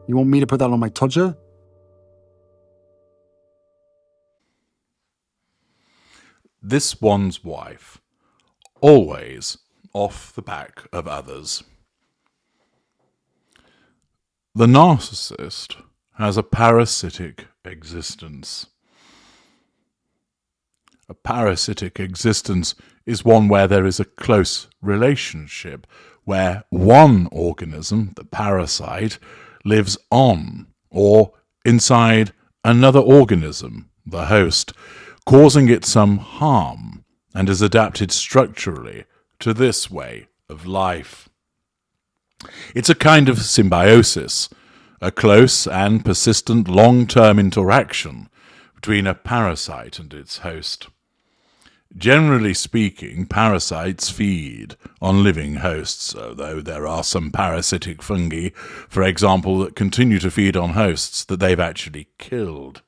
You want me to put that on my todger? This one's wife, always off the back of others. The narcissist has a parasitic existence. A parasitic existence is one where there is a close relationship, where one organism, the parasite, lives on or inside another organism, the host, causing it some harm, and is adapted structurally to this way of life. It's a kind of symbiosis, a close and persistent long-term interaction between a parasite and its host. Generally speaking, parasites feed on living hosts, although there are some parasitic fungi, for example, that continue to feed on hosts that they've actually killed.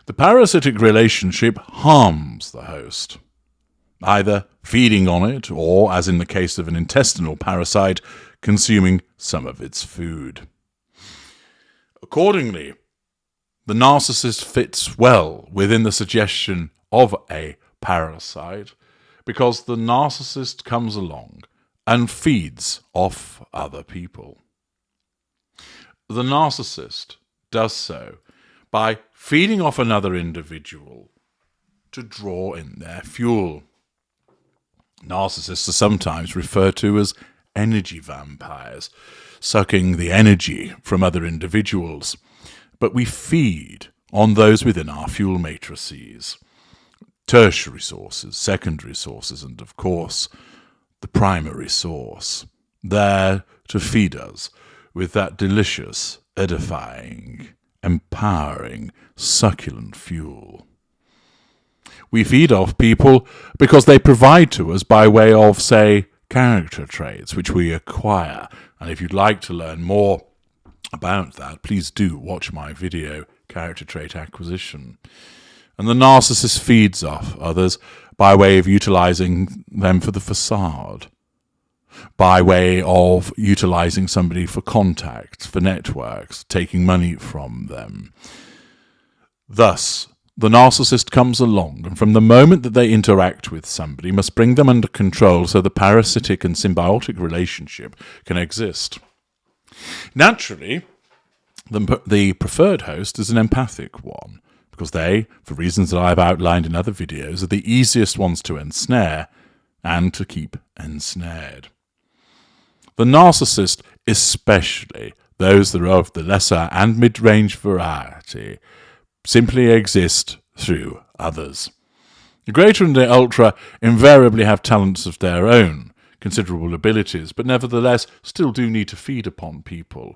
The parasitic relationship harms the host, either feeding on it or, as in the case of an intestinal parasite, consuming some of its food. Accordingly, the narcissist fits well within the suggestion of a parasite because the narcissist comes along and feeds off other people. The narcissist does so by feeding off another individual to draw in their fuel. Narcissists are sometimes referred to as energy vampires, sucking the energy from other individuals. But we feed on those within our fuel matrices, tertiary sources, secondary sources, and of course, the primary source, there to feed us with that delicious, edifying, empowering, succulent fuel. We feed off people because they provide to us by way of, say, character traits which we acquire. And if you'd like to learn more about that, please do watch my video, Character Trait Acquisition. And the narcissist feeds off others by way of utilizing them for the facade, by way of utilizing somebody for contacts, for networks, taking money from them. Thus, the narcissist comes along, and from the moment that they interact with somebody, must bring them under control so the parasitic and symbiotic relationship can exist. Naturally, the preferred host is an empathic one, because they, for reasons that I've outlined in other videos, are the easiest ones to ensnare and to keep ensnared. The narcissist, especially those that are of the lesser and mid-range variety, simply exist through others. The greater and the ultra invariably have talents of their own, considerable abilities, but nevertheless still do need to feed upon people.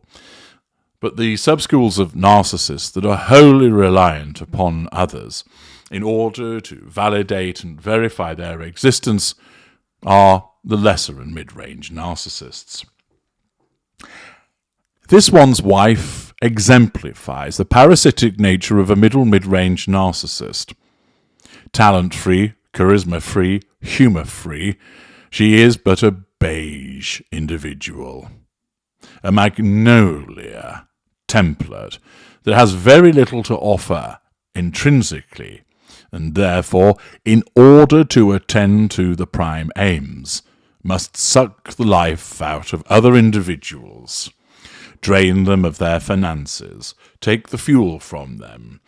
But the subschools of narcissists that are wholly reliant upon others in order to validate and verify their existence are the lesser and mid-range narcissists. This one's wife exemplifies the parasitic nature of a mid-range narcissist. Talent-free, charisma-free, humour-free, she is but a beige individual. A magnolia template that has very little to offer intrinsically, and therefore, in order to attend to the prime aims, must suck the life out of other individuals, drain them of their finances, take the fuel from them,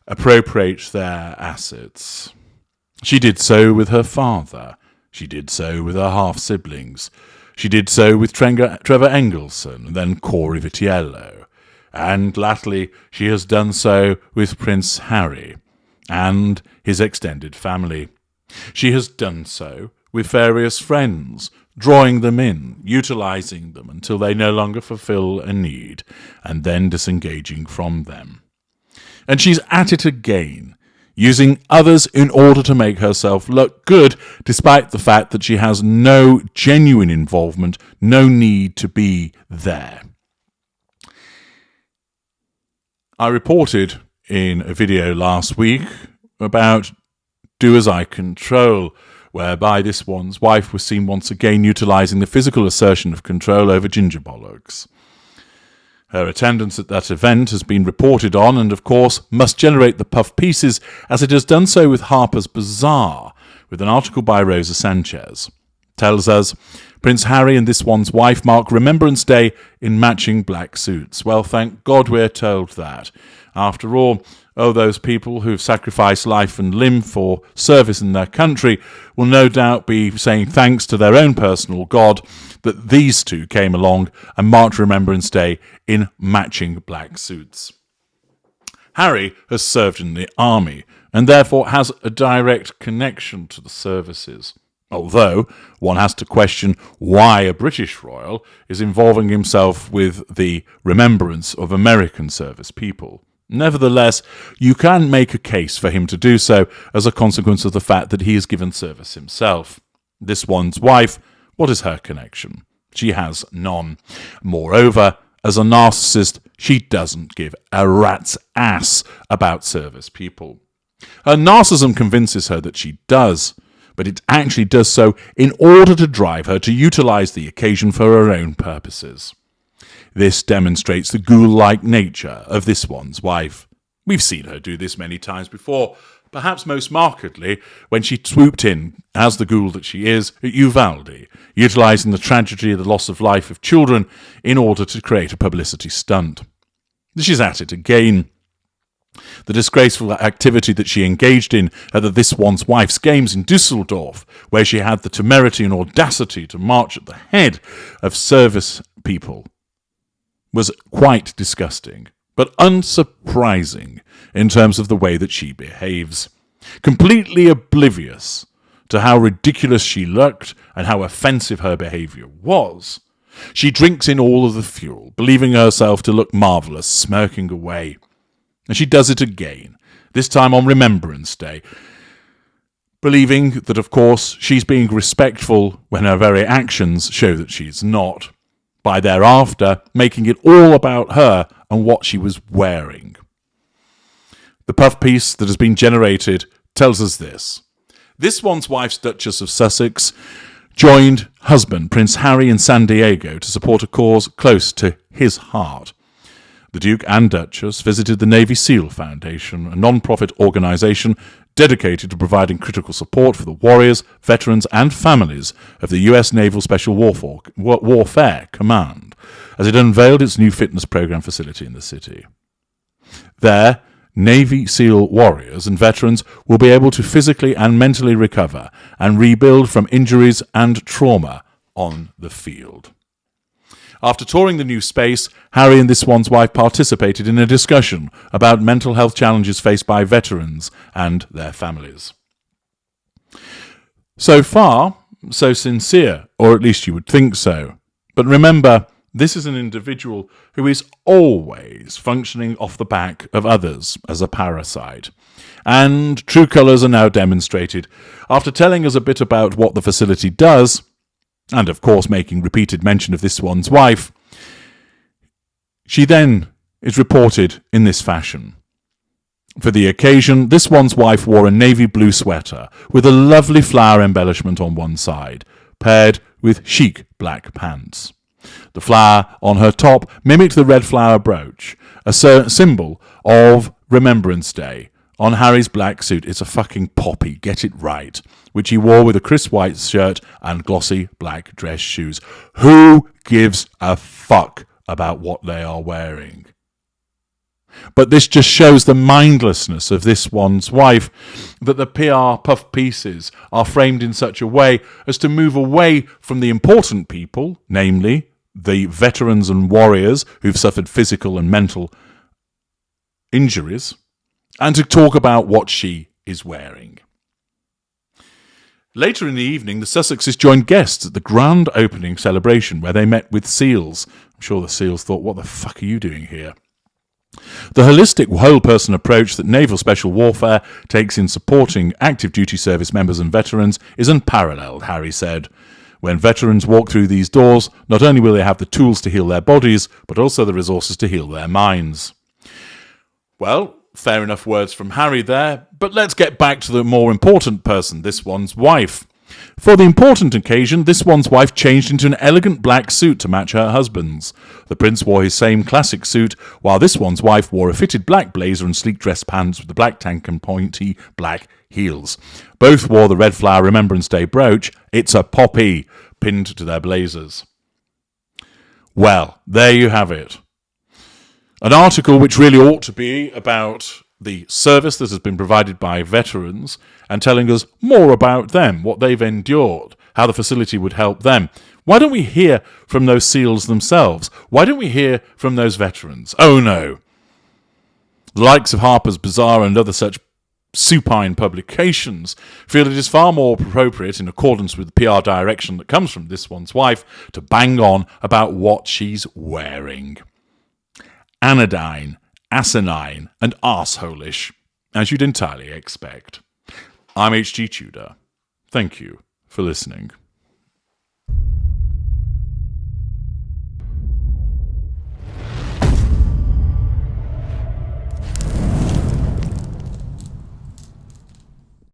appropriate their assets. She did so with her father. She did so with her half-siblings. She did so with Trevor Engelson and then Corey Vitiello. And latterly she has done so with Prince Harry and his extended family. She has done so with various friends, drawing them in, utilizing them until they no longer fulfill a need, and then disengaging from them. And she's at it again, using others in order to make herself look good, despite the fact that she has no genuine involvement, no need to be there. I reported in a video last week about Do As I Control, whereby this one's wife was seen once again utilising the physical assertion of control over Ginger Bollocks. Her attendance at that event has been reported on and, of course, must generate the puff pieces, as it has done so with Harper's Bazaar, with an article by Rosa Sanchez. Tells us, Prince Harry and this one's wife mark Remembrance Day in matching black suits. Well, thank God we're told that. After all, those people who've sacrificed life and limb for service in their country will no doubt be saying thanks to their own personal God that these two came along and marked Remembrance Day in matching black suits. Harry has served in the army and therefore has a direct connection to the services. Although one has to question why a British royal is involving himself with the remembrance of American service people. Nevertheless, you can make a case for him to do so as a consequence of the fact that he has given service himself. This one's wife, what is her connection? She has none. Moreover, as a narcissist, she doesn't give a rat's ass about service people. Her narcissism convinces her that she does, but it actually does so in order to drive her to utilize the occasion for her own purposes. This demonstrates the ghoul-like nature of this one's wife. We've seen her do this many times before, perhaps most markedly when she swooped in, as the ghoul that she is, at Uvalde, utilizing the tragedy of the loss of life of children in order to create a publicity stunt. She's at it again. The disgraceful activity that she engaged in at the This One's Wife's games in Dusseldorf, where she had the temerity and audacity to march at the head of service people, was quite disgusting, but unsurprising in terms of the way that she behaves. Completely oblivious to how ridiculous she looked and how offensive her behaviour was, she drinks in all of the fuel, believing herself to look marvellous, smirking away. And she does it again, this time on Remembrance Day, believing that, of course, she's being respectful when her very actions show that she's not, by thereafter making it all about her and what she was wearing. The puff piece that has been generated tells us this. This one's wife's Duchess of Sussex joined husband Prince Harry in San Diego to support a cause close to his heart. The Duke and Duchess visited the Navy SEAL Foundation, a non-profit organisation dedicated to providing critical support for the warriors, veterans and families of the US Naval Special Warfare Command, as it unveiled its new fitness program facility in the city. There, Navy SEAL warriors and veterans will be able to physically and mentally recover and rebuild from injuries and trauma on the field. After touring the new space, Harry and this one's wife participated in a discussion about mental health challenges faced by veterans and their families. So far, so sincere, or at least you would think so. But remember, this is an individual who is always functioning off the back of others as a parasite. And true colours are now demonstrated. After telling us a bit about what the facility does, and of course making repeated mention of this one's wife, she then is reported in this fashion. For the occasion, this one's wife wore a navy blue sweater with a lovely flower embellishment on one side, paired with chic black pants. The flower on her top mimicked the red flower brooch, a symbol of Remembrance Day. On Harry's black suit, it's a fucking poppy, get it right, which he wore with a crisp white shirt and glossy black dress shoes. Who gives a fuck about what they are wearing? But this just shows the mindlessness of this one's wife, that the PR puff pieces are framed in such a way as to move away from the important people, namely the veterans and warriors who've suffered physical and mental injuries, and to talk about what she is wearing. Later in the evening, the Sussexes joined guests at the grand opening celebration where they met with SEALs. I'm sure the SEALs thought, what the fuck are you doing here? The holistic whole-person approach that Naval Special Warfare takes in supporting active duty service members and veterans is unparalleled, Harry said. When veterans walk through these doors, not only will they have the tools to heal their bodies, but also the resources to heal their minds. Well, fair enough words from Harry there, but let's get back to the more important person, this one's wife. For the important occasion, this one's wife changed into an elegant black suit to match her husband's. The prince wore his same classic suit, while this one's wife wore a fitted black blazer and sleek dress pants with the black tank and pointy black heels. Both wore the Red Flower Remembrance Day brooch, "It's a poppy," pinned to their blazers. Well, there you have it. An article which really ought to be about the service that has been provided by veterans and telling us more about them, what they've endured, how the facility would help them. Why don't we hear from those SEALs themselves? Why don't we hear from those veterans? Oh no. The likes of Harper's Bazaar and other such supine publications feel it is far more appropriate, in accordance with the PR direction that comes from this one's wife, to bang on about what she's wearing. Anodyne, asinine, and arseholish, as you'd entirely expect. I'm H.G. Tudor. Thank you for listening.